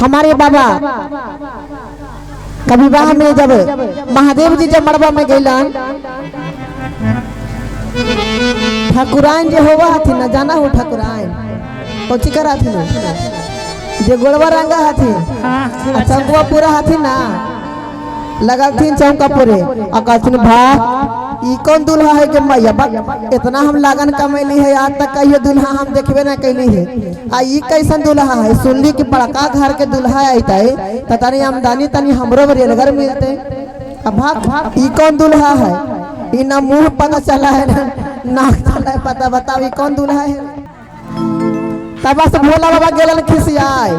हमारे बाबा कभी विवाह में जब महादेव जी जब मड़बा में गईलन ठाकुरान जो होवा हथी न जाना हो ठाकुरान कौची करा थी जे गोड़वा रंगा हथी चौका पूरा हथी ना लगा थी चौका पूरे और कहथिन भा ई कौन दूल्हा है के मैया इतना हम लागन कमैली है आज तक कहियो दूल्हा हम देखबे ना कैली है आ ई कैसन दूल्हा है सुनली कि बड़का घर के दूल्हा आइता है त तनी आमदनी तनी हमरो रेलगर मिलते अब भाग ई कौन दूल्हा है ई ना मुंह पता चला है ना नाक चला है पता बताओ ई कौन दूल्हा है तब बस भोला बाबा गेलन खिसियाए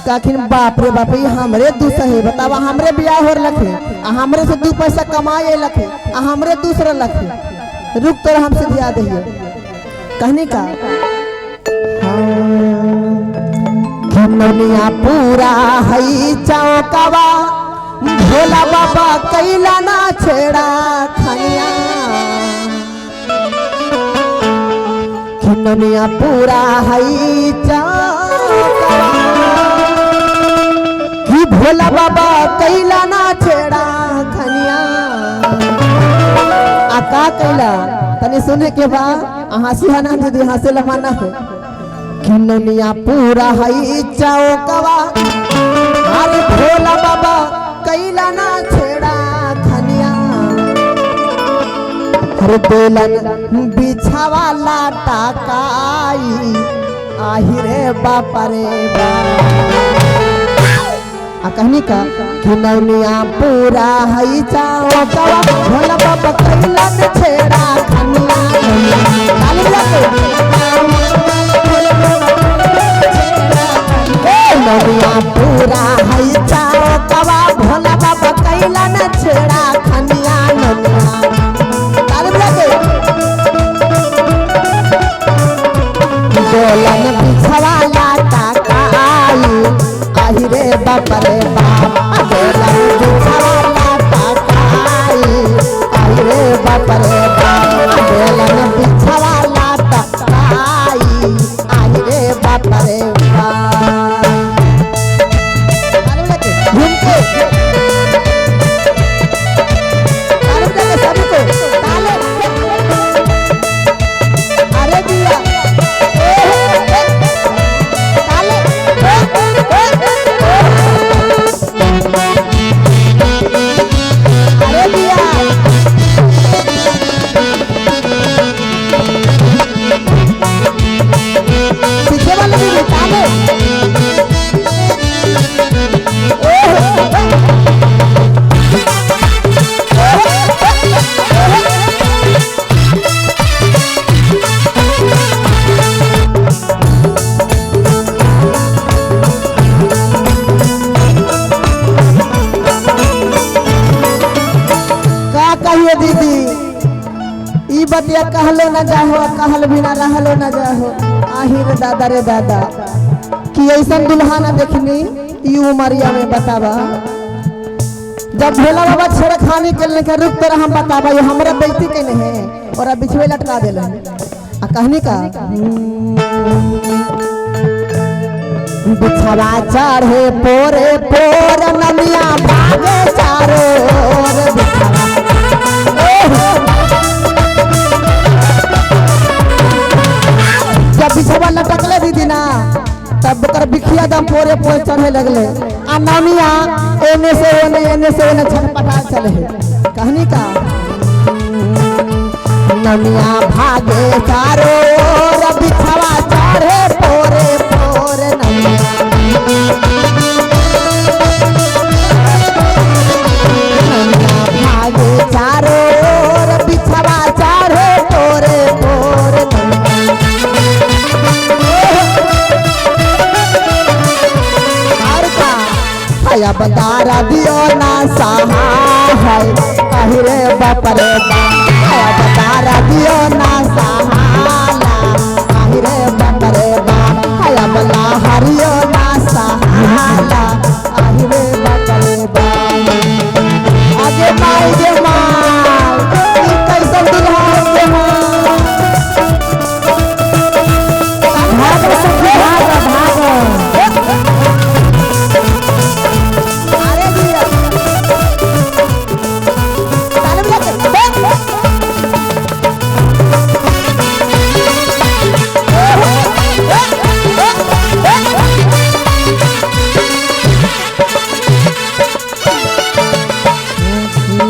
कहखिन बाप रे बाप ये हमरे दूस है बतावा हमरे बियाह हो रखे हमरे से 2 पैसा कमाए लखे हमरे दूसरा लखे रुक तो हमसे दिया दहिए कहने का खिमनिया पूरा हई चौकवा भोला बाबा कैला ना छेड़ा खनिया खिमनिया पूरा हई चौकवा भोला बाबा कैला ना छेड़ा खनिया आका कैला तने सुने के बा हंसी हना दीदी हंसे लमाना हो खिमनिया पूरा हई चौकवा अरे भोला बाबा कैला ना छेड़ा खनिया हर बेलन बिछावा लाटा काई आहिरे बाप रे बा कहनी का खिलौनिया पूरा हई चौकवा भोला बाबा कैला न छेड़ा खनिया खिलौनिया पूरा हई चौकवा भोला बाबा कैला न छेड़ा खनिया बोलन बिछवा लाटा काई आहिरे बाप रे बाप बोलन बिछवा लाटा काई आहिरे बाप रे बाप बोलन बिछवा लाटा काई आहिरे बाप रे बाप घूमके सभी को ताले अरे दिया बतिया कहलो न जाहो कहल भी ना रहलो न जाहो आहिर दादा रे दादा कि ऐसा दुल्हा ना देखनी ई उमरिया में बतावा जब भोला बाबा छेड़खानी के के रुक तर हम बतावा ये हमरा बेइज्जती के नहीं है और अब बिछवे लटका देला आ कहनी का बिछवा चढ़े पोरे पोर ननिया भागे चारो रे बिछवा जब बिछवा लटकले दीदी ना तब कर बिखिया दम पोरे पोरे चढ़े लगले आ नानिया एने से ओने छटपटा चले कहनी का ननिया भागे चारो रे बिछवा चढ़े पोरे पोरे ननिया भागे चारो रे बिछवा चढ़े पोरे पोरे या बतारा दियो ना सहा है कहिरे बाप रे बाप बतारा दियो ना सहाला कहिरे बाप रे बाप या बला हरियो ना सहाला कहिरे बाप रे बाप आगे माई जे माल ई कैसन दुल्हा के माल भाग सके भाग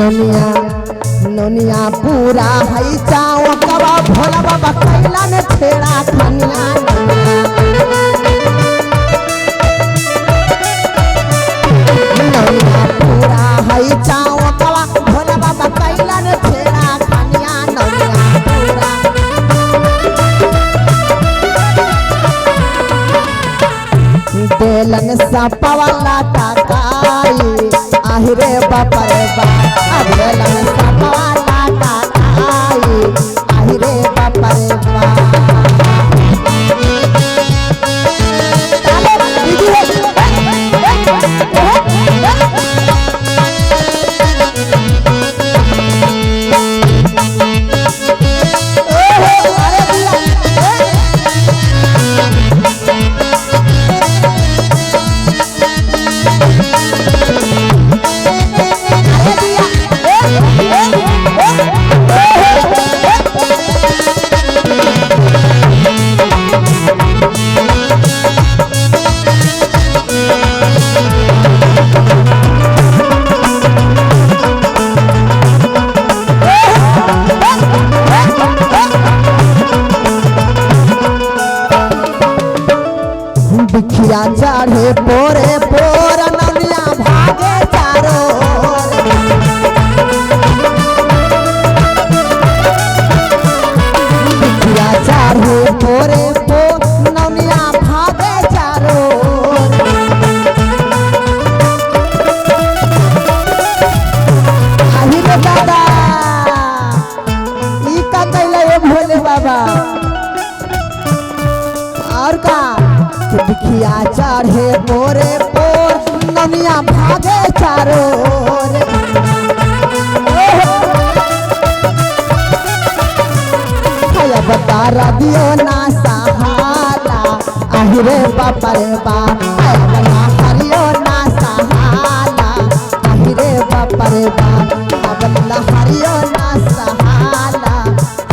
नोनिया नोनिया पूरा हई चाव कवा भोला बाबा कैला ने छेड़ा खनिया नोनिया पूरा हई चाव कवा भोला बाबा कैला ने छेड़ा खनिया नोनिया पूरा बेलन सपवाला टाकाई आहिरे बापा रे बा बेलन सपवाला टाकाई आहिरे बापा रे बा बिखिया चढ़े पोरे पोर ननिया भागे चारो बिखिया चढ़े पोरे पोर ननिया भागे चारो आही रे दादा ई का कैला ये भोले बाबा और का बिखिया चढ़े पोरे पोर ननिया भागे चारो बता दियो ना सहाला आहिरे बापा रे बा बता हरियो ना सहाला आहिरे बापा रे बा बता हरियो ना सहाला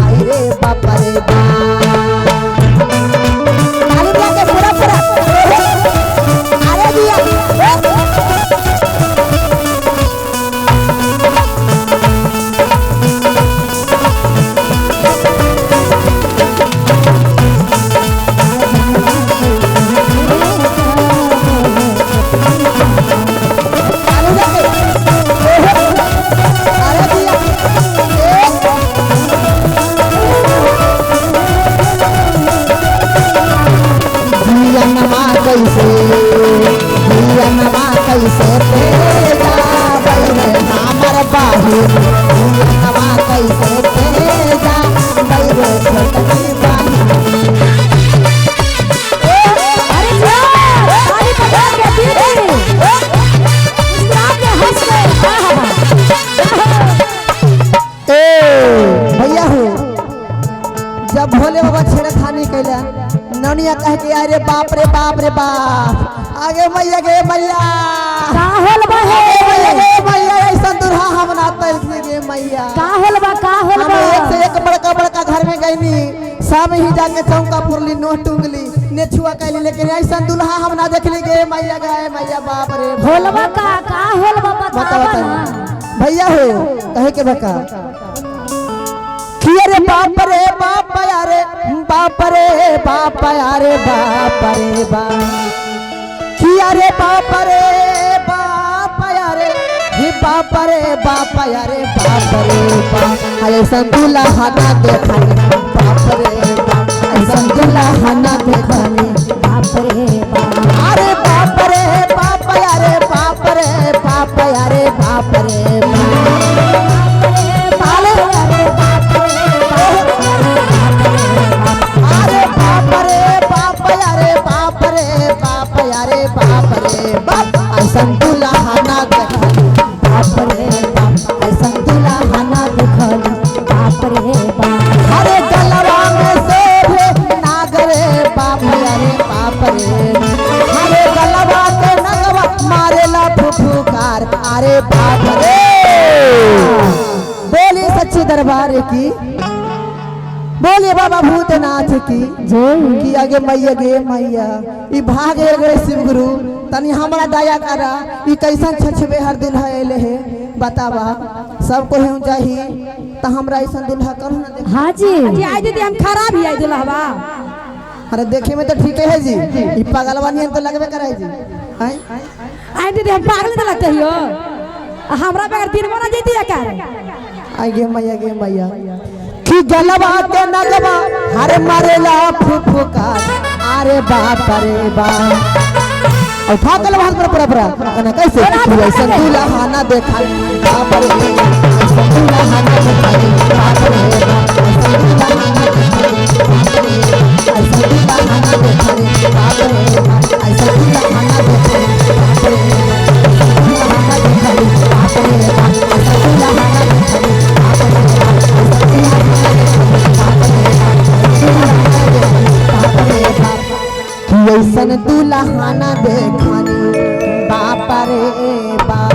आहिरे बापा रे बा कैसे तेजा बैरे हमर बाही नवा कैसे तेजा बैरे छोटकी बाही अरे जा अरे पता के दीदी मुस्कुरा के हंस रहे ए भैया हो जब भोले बाबा छेड़खानी कैला ननिया कह के अरे बाप रे बाप रे बाप आगे मैया गे मैया काहल बा हे मैया ऐसा दुल्हा हम ना तैल गे मैया काहल बा हम एक से एक बड़का बड़का घर में गईनी शाम ही जाके चौका पुरली नोह टूंगली नेछुआ कैली लेकिन ऐसा दुल्हा हम ना देखली गे मैया गए मैया बाप रे भोलवा का काहल बा बता भैया हो कहे के बका अरे बाप रे बाप यारे बाप रे बाप यारे बाप रे बाप अरे बाप रे बाप यारे ही बाप रे बाप यारे बाप रे बाप ऐसा दुल्हा ना देखनी बाप रे बाप ऐसा दुल्हा ना देखनी बाप रे बाप अरे बाप रे बाप यारे बाप रे बाप यारे बाप रे दुल्हा ना देखली बाप रे बाप ऐसा दुल्हा ना देखली बाप रे बाप अरे गलवा में शोभे नागरे बाप अरे बाप रे अरे गलवा के नगवा मारेला फुफुकार अरे बाप रे बोली सच्चे दरबार की बोलिए बाबा भूतनाथ की कि आगे मैया गे मैया ई भागे गए शिव गुरु तनी हमरा दया करा ई कैसन छछबे हर दुल्हा एले है बतावा सबको ही चाहिए तो हमरा ऐसा दुल्हा कौन ना देखे। हाँ जी जी आई दीदी हम खराब ही आई दुल्हवा। अरे देखे में तो ठीक है जी, ई पागलवा नहीं तो लगबे करे जी। हैं आई दीदी हम पागल तो लगते हो, हमरा बगैर दिन बना जेती है कर। आई गे मैया कि गलवा के नगवा हरे मरेला फुफुका, अरे बाप रे बाप। और ठाकल हाथ पर पूरा कना कैसे तू ऐसा दुल्हा ना देखा बाप रे, ऐसा दुल्हा ना देखा बाप रे, ऐसा दुल्हा ना देखा बाप रे, ऐसा दुल्हा ना देखा बाप रे, ऐसा दुल्हा ना ऐसन दुल्हा ना देखनी बाप रे बाप।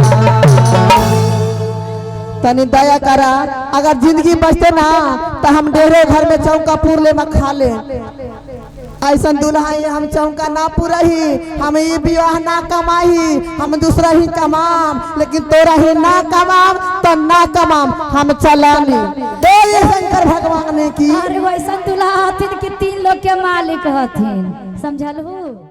तनी दया करा, अगर जिंदगी बचते ना तो हम डेरे घर में चौका पूर ले खा ले। ऐसा दुल्हा हम चौका ना पूरा ही, हम ये विवाह ना कमाही, हम दूसरा ही कमाम, लेकिन तोरा ही ना कमाम तो ना कमाम हम चलानी। बोले शंकर भगवान ने की। अरे वैसा दुल्हा हथिन कि 3 लोग के मालिक हथिन, समझल हो।